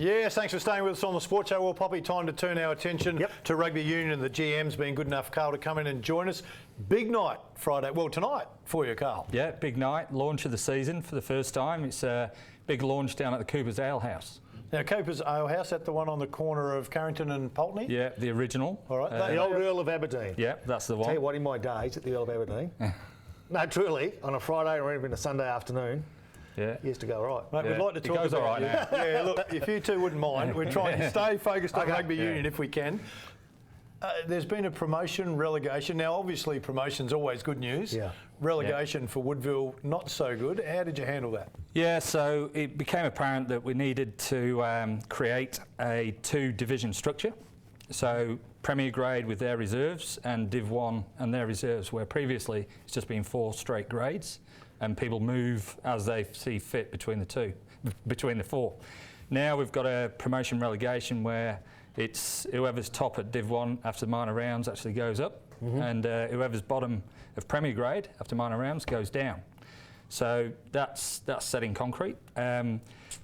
Yes, thanks for staying with us on the Sports Show. Well, Poppy, time to turn our attention to Rugby Union. The GM's been good enough, Carl, to come in and join us. Big night Friday, well, tonight for you, Carl. Yeah, big night, launch of the season for the first time. It's a big launch down at the Cooper's Ale House. Now, Cooper's Ale House, at the one on the corner of Carrington and Pulteney? Yeah, the original. All right. The old Earl of Aberdeen. Yeah, that's the one. Tell you what, in my days at the Earl of Aberdeen, no, truly, on a Friday or even a Sunday afternoon, used to go right. Mate, we'd like to talk it goes about all right now. Yeah, look, if you two wouldn't mind, we're trying to stay focused on Rugby Union if we can. There's been a promotion, relegation. Now, obviously, promotion's always good news. Yeah. Relegation for Woodville, not so good. How did you handle that? Yeah, so it became apparent that we needed to create a two-division structure. So Premier Grade with their reserves and Div 1 and their reserves, where previously it's just been 4 straight grades and people move as they see fit between the 4. Now we've got a promotion relegation where it's whoever's top at Div 1 after minor rounds actually goes up, and whoever's bottom of Premier Grade after minor rounds goes down. So that's set in concrete.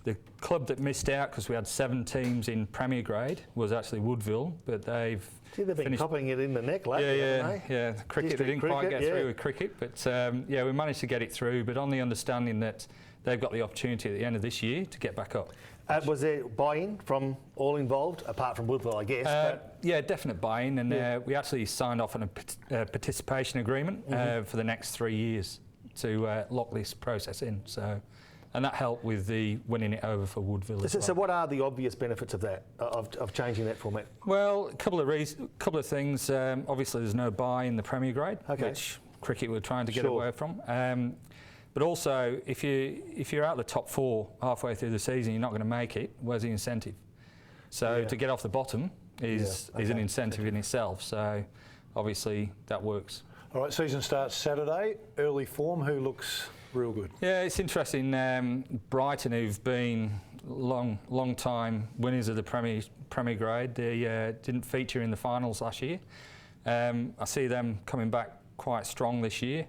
The club that missed out, because we had 7 teams in Premier Grade, was actually Woodville, but they've been copying it in the neck lately, haven't they? Yeah. Cricket, they didn't quite get through with cricket, but yeah, we managed to get it through, but on the understanding that they've got the opportunity at the end of this year to get back up. Was there buy-in from all involved, apart from Woodville, I guess? Yeah, definite buy-in, and we actually signed off on a participation agreement for the next 3 years to lock this process in. So, and that helped with the winning it over for Woodville as well. So what are the obvious benefits of that, of changing that format? Well, a couple of things. Obviously, there's no bye in the Premier Grade, which cricket were trying to get away from. But also, if you're out the top 4 halfway through the season, you're not going to make it. Where's the incentive? So to get off the bottom is an incentive in itself. So obviously that works. All right, season starts Saturday. Early form. Who looks real good? Yeah, it's interesting. Brighton, who've been long time winners of the Premier Grade, they didn't feature in the finals last year. I see them coming back quite strong this year.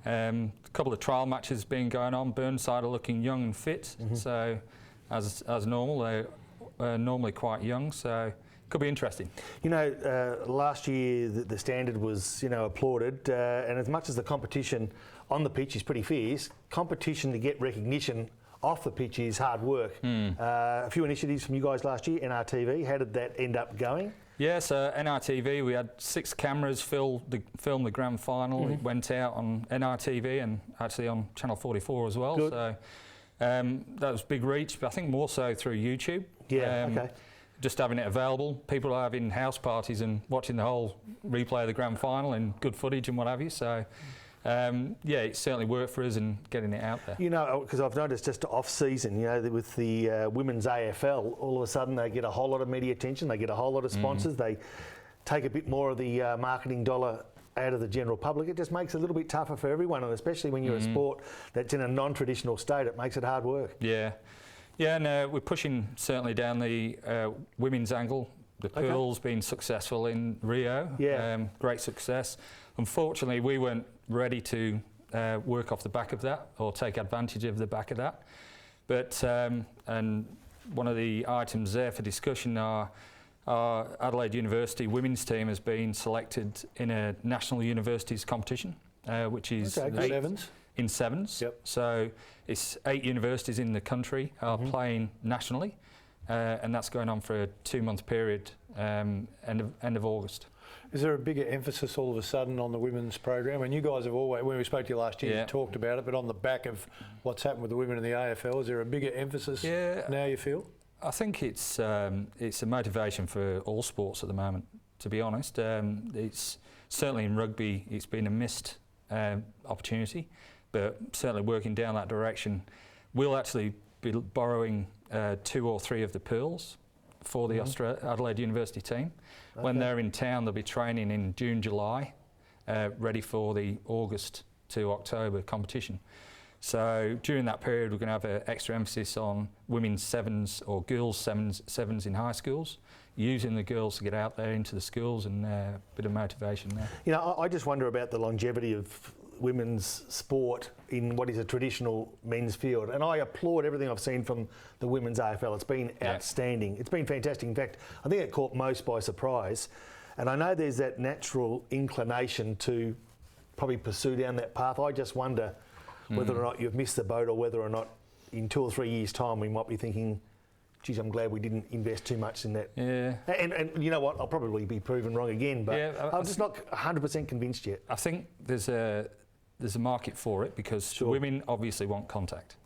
A couple of trial matches been going on. Burnside are looking young and fit, so as normal, they're normally quite young, so could be interesting. You know, last year the standard was, applauded, and as much as the competition on the pitch is pretty fierce, competition to get recognition off the pitch is hard work. A few initiatives from you guys last year, NRTV, how did that end up going? Yeah, so NRTV, we had 6 cameras film the grand final. It went out on NRTV and actually on Channel 44 as well. Good. So that was big reach, but I think more so through YouTube. Yeah, just having it available. People are having house parties and watching the whole replay of the grand final and good footage and what have you. So yeah, it certainly worked for us in getting it out there. Because I've noticed just off season, with the women's AFL, all of a sudden they get a whole lot of media attention, they get a whole lot of sponsors, they take a bit more of the marketing dollar out of the general public. It just makes it a little bit tougher for everyone, and especially when you're a sport that's in a non-traditional state, it makes it hard work. Yeah, and we're pushing certainly down the women's angle. The Pearl's been successful in Rio, great success. Unfortunately, we weren't ready to work off the back of that or take advantage of the back of that. But and one of the items there for discussion are our Adelaide University women's team has been selected in a national universities competition, which is in sevens. Yep. So it's 8 universities in the country are playing nationally, and that's going on for a 2-month period, end of August. Is there a bigger emphasis all of a sudden on the women's program? And you guys have always, when we spoke to you last year, you talked about it, but on the back of what's happened with the women in the AFL, is there a bigger emphasis now, you feel? I think it's a motivation for all sports at the moment, to be honest. It's certainly in rugby, it's been a missed opportunity, but certainly working down that direction. We'll actually be borrowing 2 or 3 of the Pearls for the Adelaide University team. When they're in town, they'll be training in June, July, ready for the August to October competition. So during that period, we're going to have an extra emphasis on women's sevens or girls' sevens in high schools, using the girls to get out there into the schools and a bit of motivation there. I just wonder about the longevity of women's sport in what is a traditional men's field. And I applaud everything I've seen from the women's AFL. It's been outstanding. It's been fantastic. In fact, I think it caught most by surprise. And I know there's that natural inclination to probably pursue down that path. I just wonder whether or not you've missed the boat, or whether or not in 2 or 3 years' time we might be thinking, geez, I'm glad we didn't invest too much in that. Yeah. And you know what? I'll probably be proven wrong again, but I'm just not 100% convinced yet. I think there's a market for it, because women obviously want contact,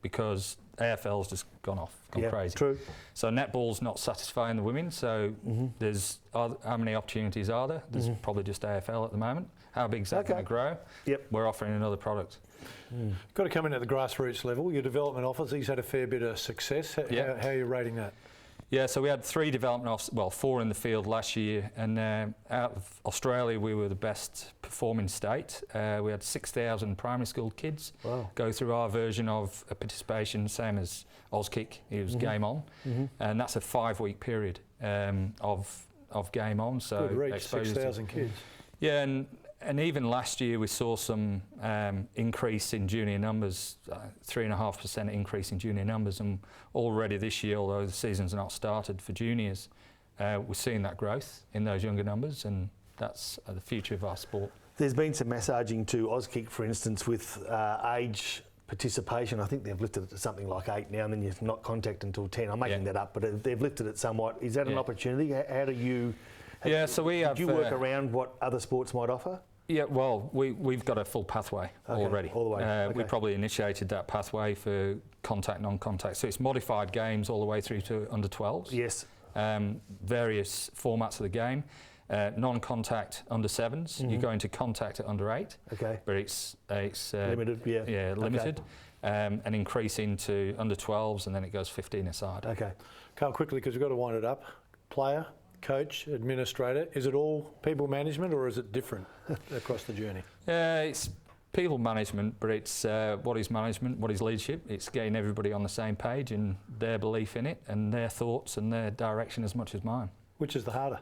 because AFL's just gone crazy. True. So netball's not satisfying the women. So there's how many opportunities are there? There's probably just AFL at the moment. How big's that going to grow? Yep. We're offering another product. Got to come in at the grassroots level. Your development office, he's had a fair bit of success. How are you rating that? Yeah, so we had 3 development officers, well, 4 in the field last year, and out of Australia we were the best performing state. We had 6,000 primary school kids go through our version of a participation, same as Auskick. It was game on, and that's a 5-week period of game on. So good reach, 6,000 kids. Yeah, and even last year we saw some increase in junior numbers, 3.5% increase in junior numbers, and already this year, although the season's not started for juniors, we're seeing that growth in those younger numbers, and that's the future of our sport. There's been some massaging to Auskick, for instance, with age participation. I think they've lifted it to something like 8 now, and then you're not contact until 10. I'm making that up, but they've lifted it somewhat. Is that an opportunity? How do you... So we have... Do you work around what other sports might offer? Yeah, well, we've got a full pathway already. All the way. We probably initiated that pathway for contact, non-contact. So it's modified games all the way through to under 12s. Yes. Various formats of the game. Non-contact under 7s. You go into contact at under 8. Okay. But it's limited. Yeah. Limited. And increasing to under 12s, and then it goes 15 aside. Okay. Carl, quickly, because we've got to wind it up. Player, coach, administrator, is it all people management, or is it different across the journey? It's people management, but it's what is management, what is leadership. It's getting everybody on the same page and their belief in it and their thoughts and their direction as much as mine. Which is the harder?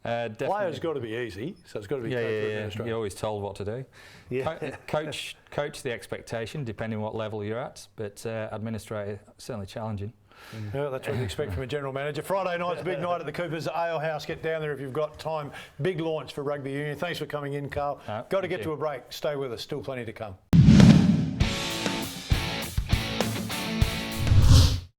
Player's got to be easy, so it's got to be coach or administrator. You're always told what to do. Yeah. Coach the expectation, depending on what level you're at, but administrator, certainly challenging. Yeah, that's what you expect from a general manager. Friday night's a big night at the Coopers Ale House. Get down there if you've got time. Big launch for Rugby Union. Thanks for coming in, Carl. Got to get to a break. Stay with us. Still plenty to come.